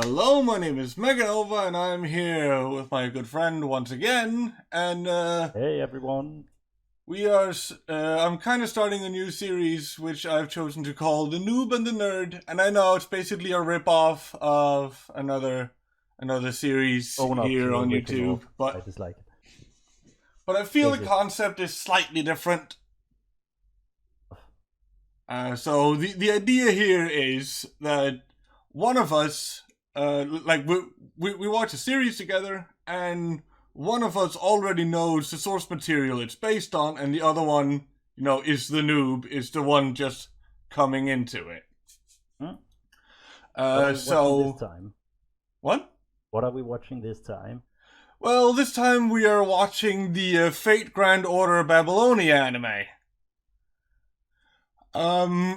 Hello, my name is MegaNova, and I'm here with my good friend once again. And Hey everyone. I'm kind of starting a new series which I've chosen to call the Noob and the Nerd. And I know it's basically a rip-off of another series Own up to here your on ripping YouTube, off. I but dislike it. I feel Is the it? concept is slightly different. So the idea here is that one of us, we watch a series together, and one of us already knows the source material it's based on, and the other one, is the noob, is the one just coming into it. Hmm? What are we watching this So time? what? What are we watching this time? Well, this time we are watching the Fate Grand Order Babylonia anime.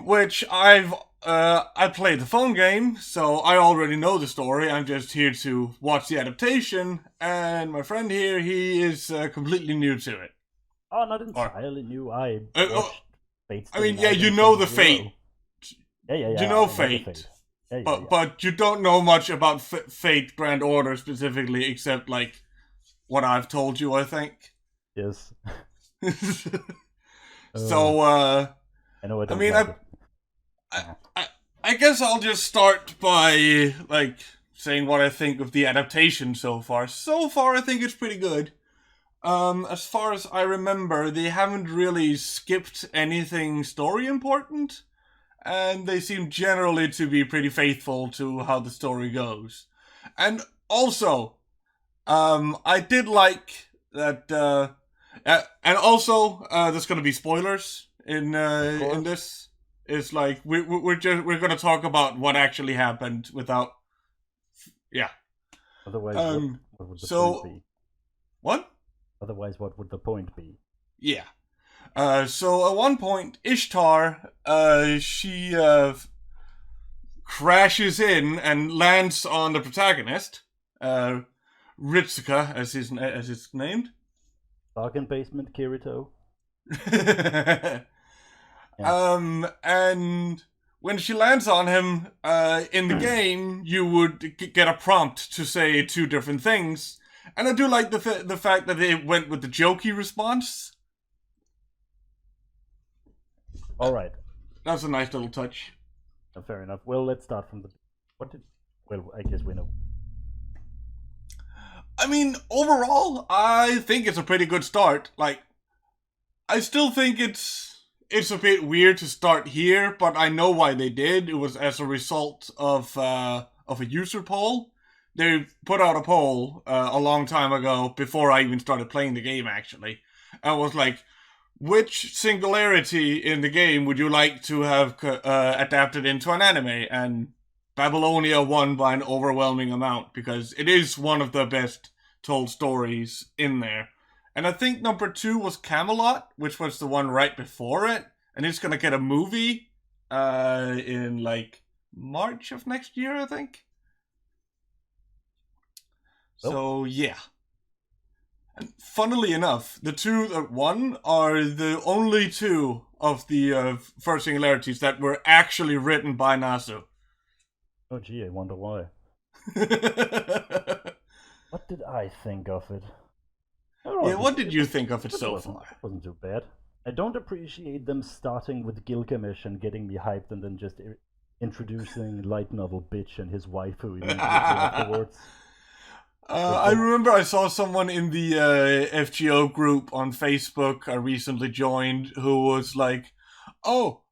Which I played the phone game, so I already know the story. I'm just here to watch the adaptation, and my friend here, he is completely new to it. Oh, not Or, entirely new. I uh, uh, watched Fate I mean, Stay yeah, Night you and know Fate the Zero. Fate. Yeah, You know I know the Fate, Fate. Yeah. but you don't know much about Fate Grand Order specifically, except like what I've told you, I think. Yes. So, I know I I don't mean, like it. I, I guess I'll just start by saying what I think of the adaptation so far. So far, I think it's pretty good. As far as I remember, they haven't really skipped anything story important, and they seem generally to be pretty faithful to how the story goes. And also, I did like that. And also, there's going to be spoilers Of in course. this. It's like we're going to talk about what actually happened without, yeah. Otherwise, Um. what would the point So be? what? Otherwise, what would the point be? Yeah. So at one point, Ishtar, she crashes in and lands on the protagonist, uh, Ritsuka, as it's named. Bargain basement Kirito? Yeah. And when she lands on him, in the game, you would get a prompt to say two different things. And I do like the fact that they went with the jokey response. Alright. That's a nice little touch. Fair enough. Well, let's start from the. What did. Well, I guess we know. I mean, overall, I think it's a pretty good start. Like, I still think it's a bit weird to start here, but I know why they did. It was as a result of a user poll. They put out a poll a long time ago before I even started playing the game, actually, and was like, which singularity in the game would you like to have adapted into an anime? And Babylonia won by an overwhelming amount because it is one of the best told stories in there. And I think number two was Camelot, which was the one right before it, and it's gonna get a movie in like March of next year, I think. Well, So yeah. And funnily enough, the two that won are the only two of the first singularities that were actually written by Nasu. oh gee, I wonder why. What did I think of it? Yeah, what It did you think of it it so wasn't far? it wasn't too bad. I don't appreciate them starting with Gilgamesh and getting me hyped, and then just introducing light novel bitch and his waifu immediately afterwards. I remember I saw someone in the FGO group on Facebook I recently joined who was like, "Oh,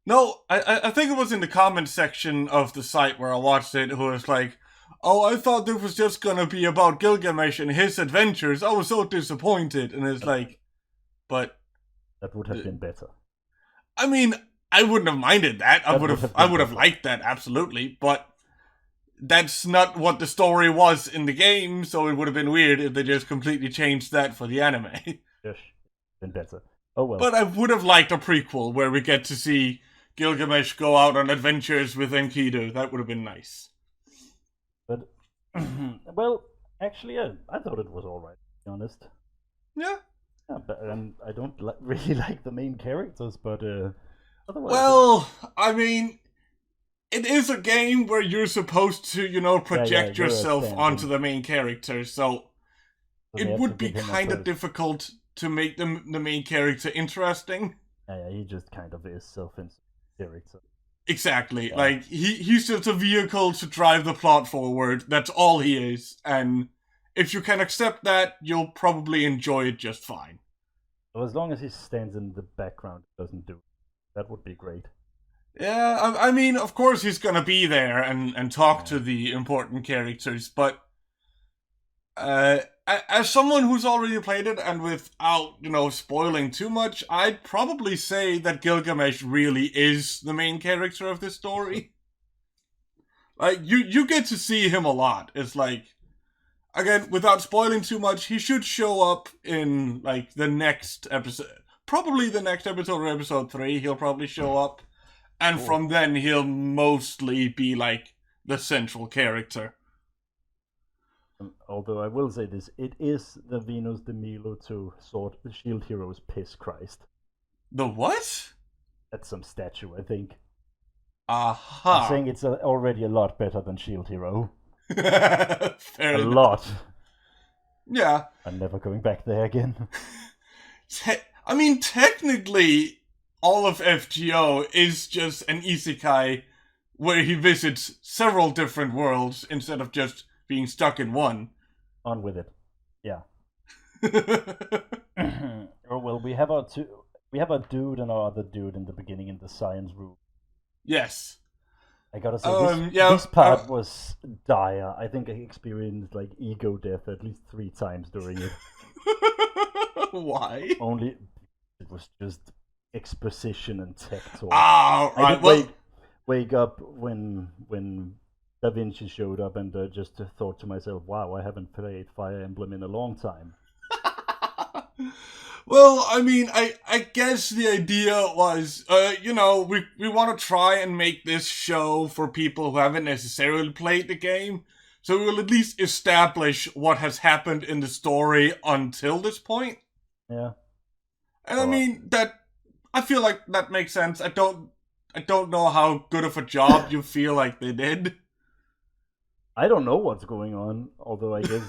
no, I think it was in the comment section of the site where I watched it. Who was like, oh, I thought this was just gonna be about Gilgamesh and his adventures. I was so disappointed." And it's like, but That would have been better. I mean, I wouldn't have minded that. That would have I been would have better. liked that absolutely, but that's not what the story was in the game, so it would have been weird if they just completely changed that for the anime. Yes, been better. Oh well. But I would have liked a prequel where we get to see Gilgamesh go out on adventures with Enkidu. That would have been nice. But well, actually, yeah, I thought it was all right. To be honest. Yeah. Yeah, but I don't really like the main characters, but otherwise, Well, I mean, it is a game where you're supposed to, you know, project you're a yourself stand-in. onto the main character, so they it have would to be give him a kind of first- difficult to make the main character interesting. Yeah, he just kind of is self-insert character. Exactly. Yeah. Like, he's just a vehicle to drive the plot forward. That's all he is. And if you can accept that, you'll probably enjoy it just fine. So as long as he stands in the background, doesn't do it, that would be great. Yeah, I mean, of course he's gonna be there and talk to the important characters, but as someone who's already played it, and without, you know, spoiling too much, I'd probably say that Gilgamesh really is the main character of this story. Like, you get to see him a lot. It's like, again, without spoiling too much, he should show up in, like, the next episode. Probably the next episode or episode 3, he'll probably show up. And from then, he'll mostly be, like, the central character. Although I will say this, it is the Venus de Milo to Shield Hero's Piss Christ. The what? That's some statue, I think. Aha. I'm saying it's already a lot better than Shield Hero. Fair a enough. lot. Yeah. I'm never going back there again. I mean, technically, all of FGO is just an isekai where he visits several different worlds instead of just being stuck in one. On with it. Yeah. Oh well, we have a dude and our other dude in the beginning in the science room. Yes. I gotta say, this part was dire. I think I experienced like ego death at least 3 times during it. Why? Only it was just exposition and tech talk. Ah, right. I did wake up when Da Vinci showed up and just thought to myself, wow, I haven't played Fire Emblem in a long time. Well, I mean, I guess the idea was, you know, we want to try and make this show for people who haven't necessarily played the game, so we'll at least establish what has happened in the story until this point. Yeah. And I mean, I feel like that makes sense. I don't know how good of a job you feel like they did. I don't know what's going on, although I guess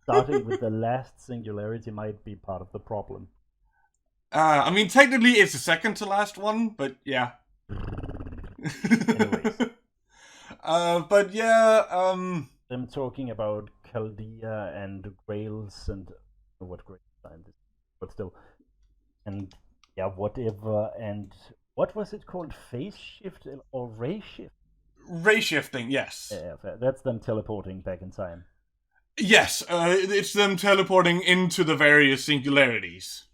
starting with the last singularity might be part of the problem. I mean, technically it's the second to last one, but yeah. Anyways. But yeah, I'm talking about Chaldea and Grails and what Grails time is, but still. And yeah, whatever, and what was it called? Phase shift or ray shift? Ray shifting, yes. Yeah, that's them teleporting back in time. Yes, it's them teleporting into the various singularities.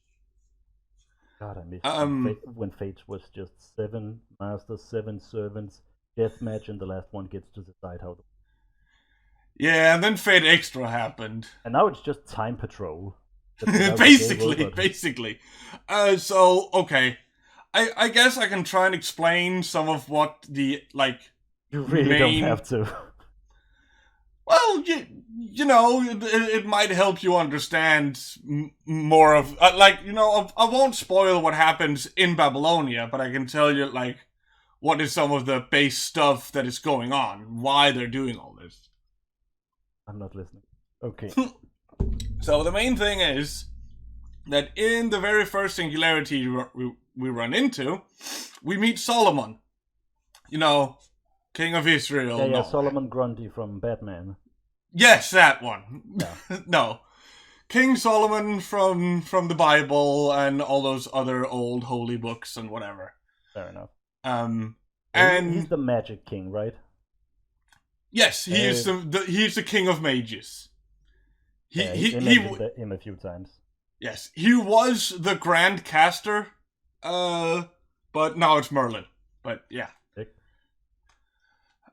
God, I miss when Fate was just 7 masters, 7 servants, deathmatch, and the last one gets to decide how. Yeah, and then Fate Extra happened. And now it's just Time Patrol. basically. So, okay. I guess I can try and explain some of what the, like, you really don't have to. Well, you know, it might help you understand more of, like, you know, I won't spoil what happens in Babylonia, but I can tell you, like, what is some of the base stuff that is going on, why they're doing all this. I'm not listening. Okay. So the main thing is that in the very first singularity we run into, we meet Solomon. You know, King of Israel. Yeah, Solomon Grundy from Batman. Yes, that one. Yeah. No. King Solomon from the Bible and all those other old holy books and whatever. Fair enough. And he's the magic king, right? Yes, he is he's the king of mages. He mentioned him a few times. Yes, he was the Grand Caster, but now it's Merlin. But yeah.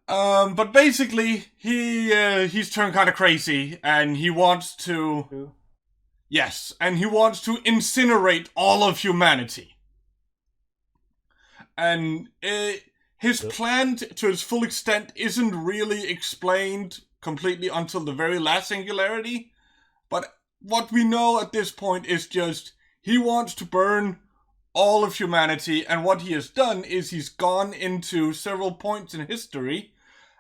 But basically, he's turned kind of crazy, and he wants to... Yes, and he wants to incinerate all of humanity. And his plan, to its full extent, isn't really explained completely until the very last singularity. But what we know at this point is just, he wants to burn all of humanity, and what he has done is he's gone into several points in history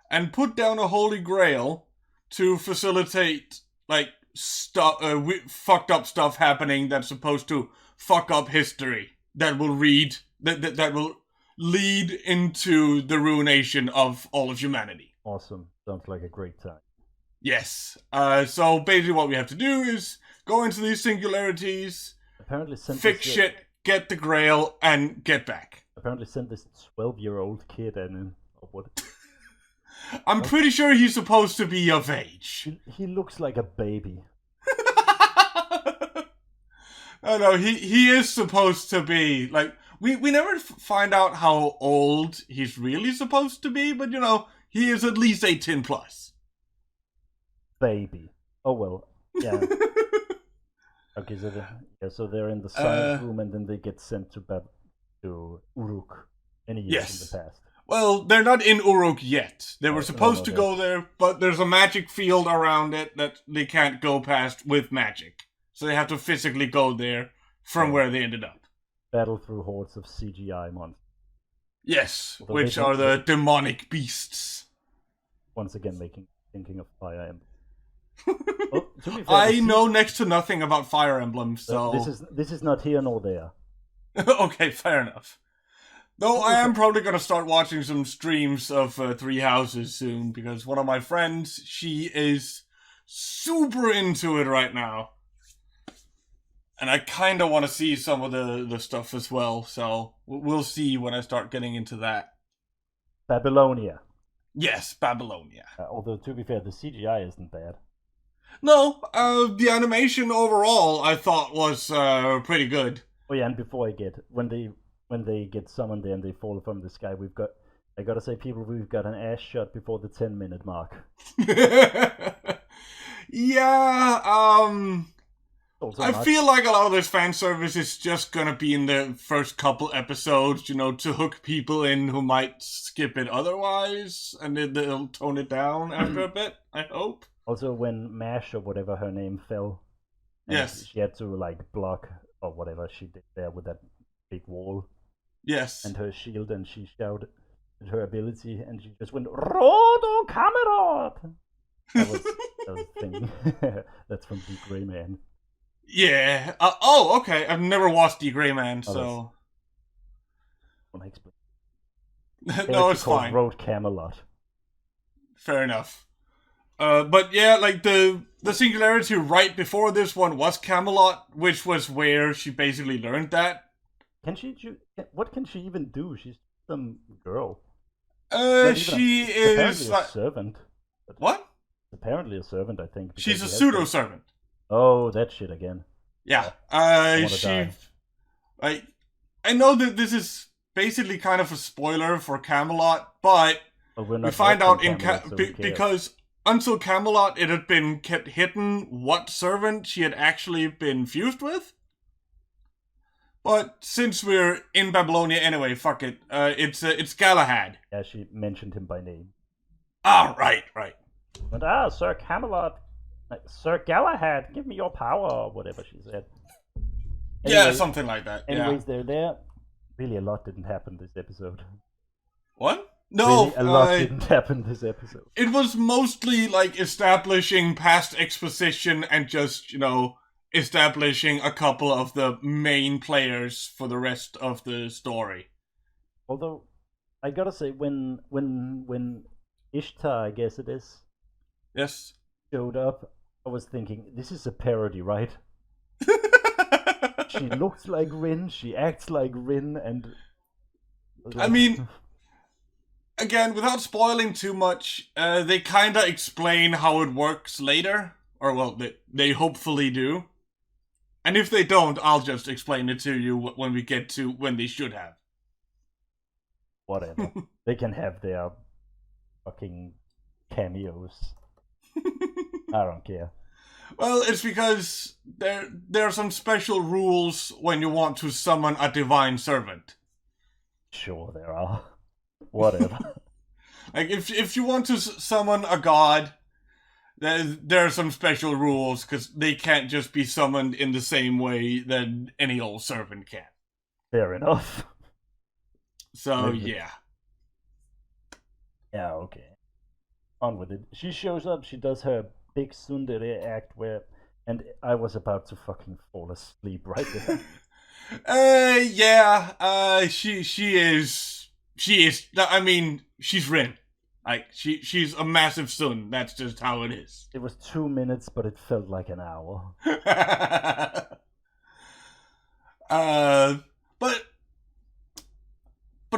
and put down a holy grail to facilitate, like, fucked up stuff happening that's supposed to fuck up history that will that will lead into the ruination of all of humanity. Awesome. Sounds like a great time. Yes. So basically what we have to do is go into these singularities, apparently fix shit, get the grail, and get back. Apparently send this 12-year-old kid in. Or what? I'm pretty sure he's supposed to be of age. He looks like a baby. No, he is supposed to be, like, we never find out how old he's really supposed to be, but, you know, he is at least 18 plus. Baby. Oh, well, yeah. Okay, so they're in the science room, and then they get sent to Uruk any years in the past. Well, they're not in Uruk yet. They were supposed to go there, but there's a magic field around it that they can't go past with magic. So they have to physically go there from where they ended up. Battle through hordes of CGI monsters. Yes, which are the demonic beasts. Once again, thinking of Fire Emblem. Well, to be fair, I know next to nothing about Fire Emblem, so this is not here nor there. Okay, fair enough. Though I am probably going to start watching some streams of Three Houses soon, because one of my friends, she is super into it right now. And I kind of want to see some of the stuff as well, so we'll see when I start getting into that. Babylonia. Yes, Babylonia. Although, to be fair, the CGI isn't bad. No, the animation overall I thought was pretty good. Oh yeah, and before I get when they get summoned and they fall from the sky, I gotta say, people, we've got an ass shot before the 10-minute mark. Yeah, I feel like a lot of this fan service is just gonna be in the first couple episodes, you know, to hook people in who might skip it otherwise, and then they'll tone it down after a bit, I hope. Also, when Mash, or whatever her name, fell, yes, she had to, like, block, or whatever she did there with that big wall. Yes. And her shield, and she shouted her ability, and she just went, Rodo Camerot! That was the thing. That's from The Grey Man. Yeah. Okay. I've never watched The Grey Man, so... When I explain. No, it's fine. Road Camelot. Fair enough. But yeah, like the singularity right before this one was Camelot, which was where she basically learned that. What can she even do? She's some girl. She is apparently a servant. What? Apparently a servant, I think. She's a pseudo servant. Oh, that shit again. Yeah. I know that this is basically kind of a spoiler for Camelot, but we find out because until Camelot, it had been kept hidden what servant she had actually been fused with. But since we're in Babylonia anyway, fuck it. It's Galahad. Yeah, she mentioned him by name. Ah, right. But Sir Camelot, Sir Galahad, give me your power, or whatever she said. Anyway, yeah, something like that. Anyways, they're there. Really, a lot didn't happen this episode. What? No, really, a lot didn't happen this episode. It was mostly like establishing past exposition and just, you know, establishing a couple of the main players for the rest of the story. Although, I gotta say, when Ishtar, I guess it is, yes, showed up, I was thinking, this is a parody, right? She looks like Rin, she acts like Rin, and... I mean, again, without spoiling too much, they kinda explain how it works later. Or, well, they hopefully do. And if they don't, I'll just explain it to you when we get to when they should have. Whatever. They can have their fucking cameos. I don't care. Well, it's because there are some special rules when you want to summon a divine servant. Sure there are. Whatever. Like, if you want to summon a god, there are some special rules, because they can't just be summoned in the same way that any old servant can. Fair enough. So, Maybe. yeah. Yeah, okay. On with it. She shows up, she does her big tsundere act where, and I was about to fucking fall asleep right there. I mean, she's Rin. Like, she's a massive sun. That's just how it is. It was 2 minutes, but it felt like an hour. uh, but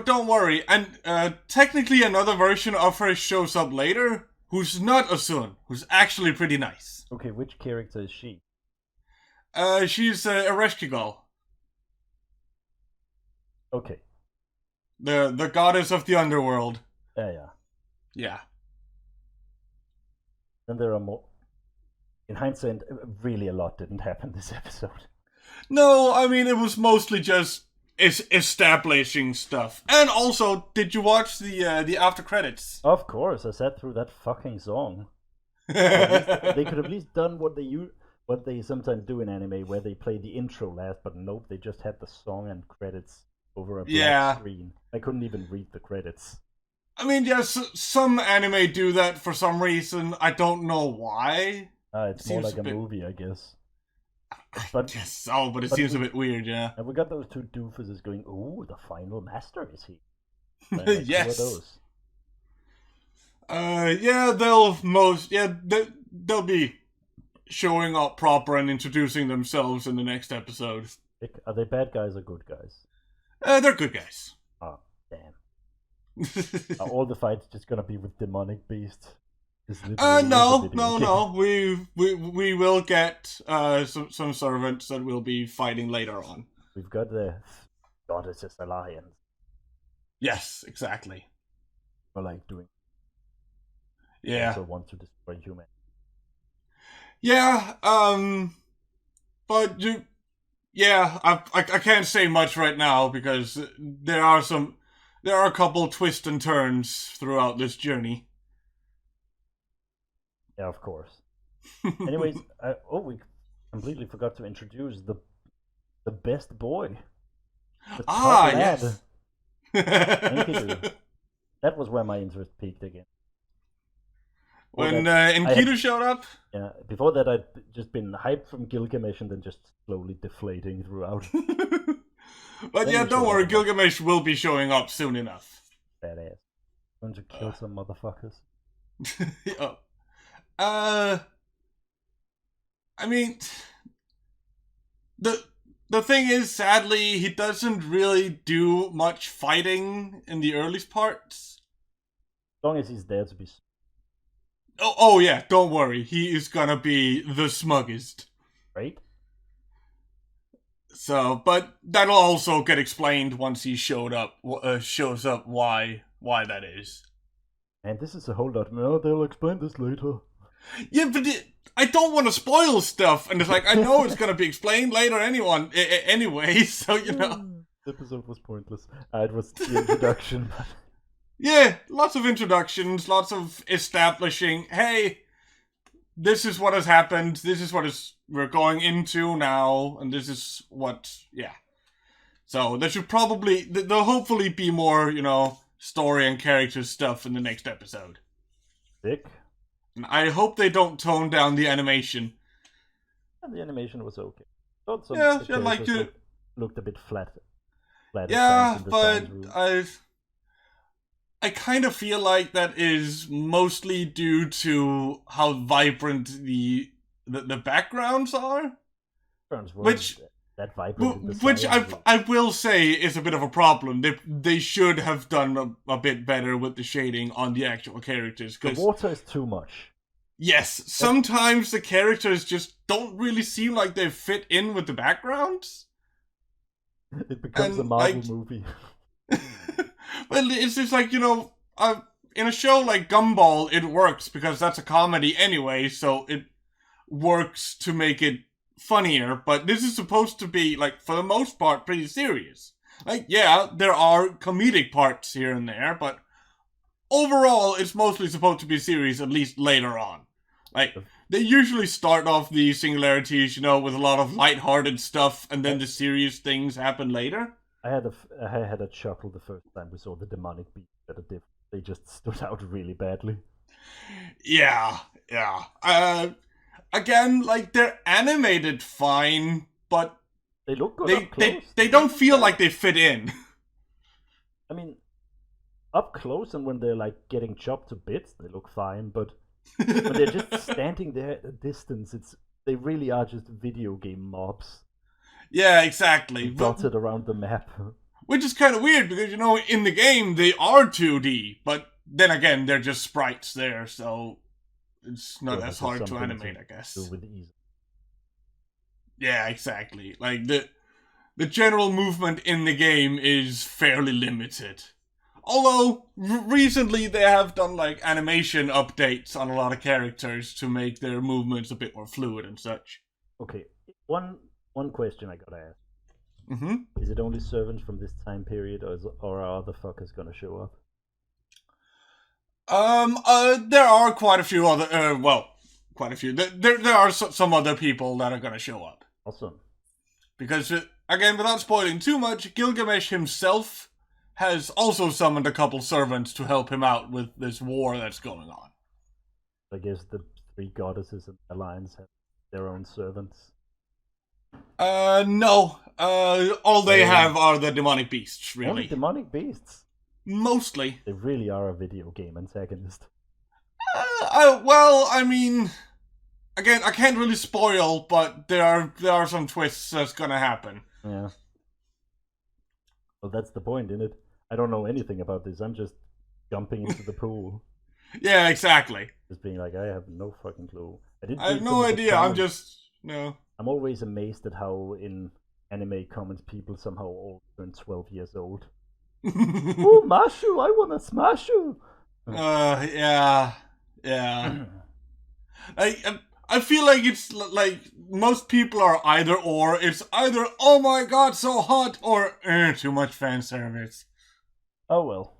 don't worry. And technically, another version of her shows up later, who's not a sun, who's actually pretty nice. Okay, which character is she? She's Ereshkigal. Okay. The goddess of the underworld. Yeah. Yeah. Then there are more. In hindsight, really a lot didn't happen this episode. No, I mean, it was mostly just establishing stuff. And also, did you watch the after credits? Of course, I sat through that fucking song. They could have at least done what they sometimes do in anime, where they play the intro last, but nope, they just had the song and credits over a black screen. I couldn't even read the credits. I mean, yes, some anime do that for some reason. I don't know why. It's more like a movie, I guess. But it seems a bit weird, yeah. And we got those two doofuses going, ooh, the final master is he. Yes. Who are those? They'll be showing up proper and introducing themselves in the next episode. Are they bad guys or good guys? They're good guys. Oh, damn. Are all the fights just gonna be with demonic beasts? No. We will get some servants that will be fighting later on. We've got the Goddesses Alliance. Yes, exactly. Or like doing. Yeah. Also want to destroy human. Yeah. But I can't say much right now because there are a couple twists and turns throughout this journey. Yeah, of course. Anyways, we completely forgot to introduce the best boy. The top lad. Yes. That was where my interest peaked again. When Enkidu showed up? Yeah, before that I'd just been hyped from Gilgamesh and then just slowly deflating throughout. But yeah, don't worry, Gilgamesh will be showing up soon enough. Badass. Going to kill some motherfuckers. Yeah. I mean, the thing is, sadly, he doesn't really do much fighting in the earliest parts. As long as he's there to be. Oh yeah, don't worry, he is gonna be the smuggest. Right? So, but that'll also get explained once he shows up why that is. And this is a whole lot. No, they'll explain this later. Yeah, but I don't want to spoil stuff, and it's like, I know it's gonna be explained later anyway, so, you know. The episode was pointless. It was the introduction. Yeah, lots of introductions, lots of establishing, hey, this is what has happened, this is what we're going into now, and this is what, yeah. So, there'll hopefully be more, story and character stuff in the next episode. Sick. And I hope they don't tone down the animation. And the animation was okay. Looked a bit flat. Yeah, but I kind of feel like that is mostly due to how vibrant the backgrounds are. Which I will say is a bit of a problem. They should have done a bit better with the shading on the actual characters. The water is too much. Yes, sometimes the characters just don't really seem like they fit in with the backgrounds. It becomes a Marvel movie. Well, it's just like, in a show like Gumball, it works because that's a comedy anyway, so it works to make it funnier, but this is supposed to be, like, for the most part, pretty serious. Like, yeah, there are comedic parts here and there, but overall, it's mostly supposed to be serious, at least later on. Like, they usually start off these singularities, with a lot of lighthearted stuff, and then the serious things happen later. I had a chuckle the first time we saw the demonic beast at a diff. They just stood out really badly. Yeah, yeah. Again, like they're animated fine, but they look good up close. They don't feel like they fit in. I mean, up close and when they're like getting chopped to bits, they look fine. But when they're just standing there at a distance, they really are just video game mobs. Yeah, exactly. Dotted around the map. Which is kind of weird because, you know, in the game they are 2D, but then again, they're just sprites there, so it's not as hard to animate, I guess. With ease. Yeah, exactly. Like, the general movement in the game is fairly limited. Although, recently they have done, like, animation updates on a lot of characters to make their movements a bit more fluid and such. Okay, one question I gotta ask. Mm-hmm. Is it only servants from this time period, or are other fuckers gonna show up? There are quite a few other, quite a few. There are some other people that are gonna show up. Awesome. Because, again, without spoiling too much, Gilgamesh himself has also summoned a couple servants to help him out with this war that's going on. I guess the 3 goddesses in the alliance have their own servants. No. All they have are the demonic beasts, really. Only demonic beasts? Mostly. They really are a video game antagonist. Well, I mean, again, I can't really spoil, but there are some twists that's gonna happen. Yeah. Well, that's the point, isn't it? I don't know anything about this. I'm just jumping into the pool. Yeah, exactly. Just being like, I have no fucking clue. I have no idea. I'm just no. I'm always amazed at how in anime comments people somehow all turn 12 years old. Oh, Mashu, I wanna smash you. Yeah. I feel like it's like most people are either or. It's either, oh my god, so hot, or too much fan service. Oh well.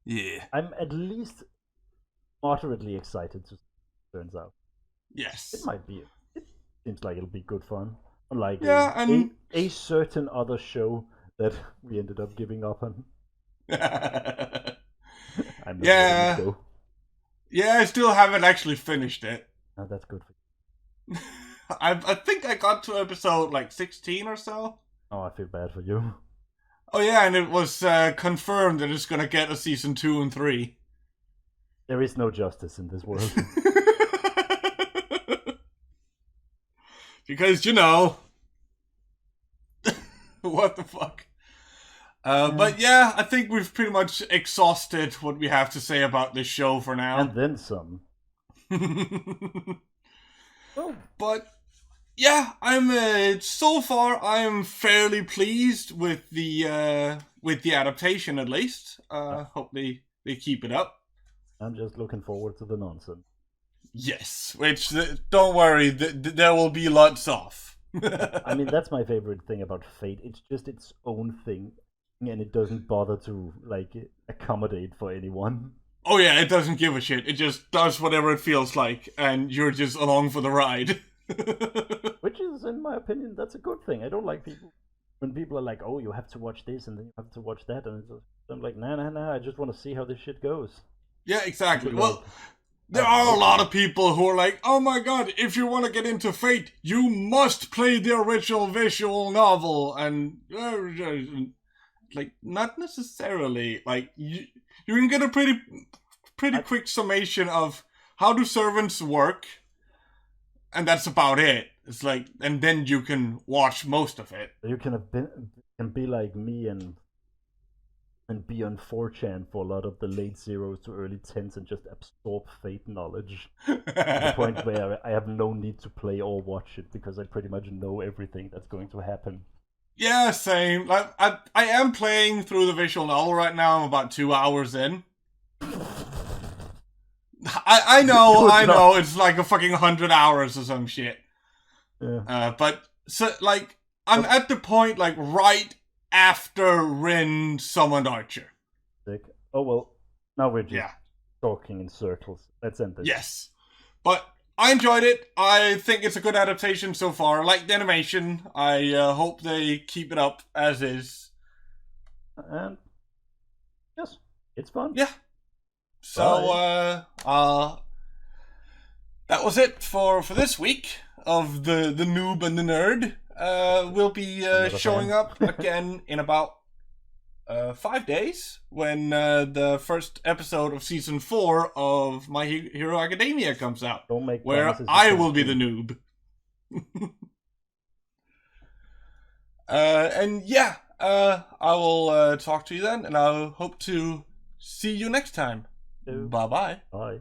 Yeah. I'm at least moderately excited to see what it turns out. Yes. It might be. It seems like it'll be good fun. Unlike a certain other show that we ended up giving up on. I'm not Yeah, I still haven't actually finished it. Oh, that's good for you. I think I got to episode like 16 or so. Oh, I feel bad for you. Oh yeah, and it was confirmed that it's gonna get a season 2 and 3. There is no justice in this world. Because, you know, what the fuck. But yeah, I think we've pretty much exhausted what we have to say about this show for now. And then some. Oh. But yeah, so far I'm fairly pleased with the adaptation at least. Hope they keep it up. I'm just looking forward to the nonsense. Yes, which don't worry, there will be lots of. I mean, that's my favorite thing about Fate. It's just its own thing, and it doesn't bother to like accommodate for anyone. Oh yeah, it doesn't give a shit. It just does whatever it feels like, and you're just along for the ride. Which is, in my opinion, that's a good thing. I don't like when people are like, "Oh, you have to watch this and then you have to watch that," and I'm like, "Nah. I just want to see how this shit goes." Yeah, exactly. Well, there are a lot of people who are like, "Oh my god, if you want to get into Fate, you must play the original visual novel," and like, not necessarily. Like, you can get a pretty quick summation of how do servants work, and that's about it. It's like, and then you can watch most of it. You can be like me and be on 4chan for a lot of the late zeros to early 10s and just absorb Fate knowledge to the point where I have no need to play or watch it because I pretty much know everything that's going to happen. Yeah, same. Like, I am playing through the visual novel right now. I'm about 2 hours in. I know, it's like a fucking 100 hours or some shit. Yeah. But, so, like, I'm at the point, like, right after Rin summoned Archer. Sick. Oh, well, now we're just talking in circles. Let's end this. Yes. But I enjoyed it. I think it's a good adaptation so far. I like the animation. I hope they keep it up as is. And yes, it's fun. Yeah. So that was it for this week of the Noob and the Nerd. We'll be showing up again in about 5 days when the first episode of season 4 of My Hero Academia comes out, Don't make where promises you I can't will be keep. the noob. And yeah, I will talk to you then, and I hope to see you next time. So, Bye-bye. bye.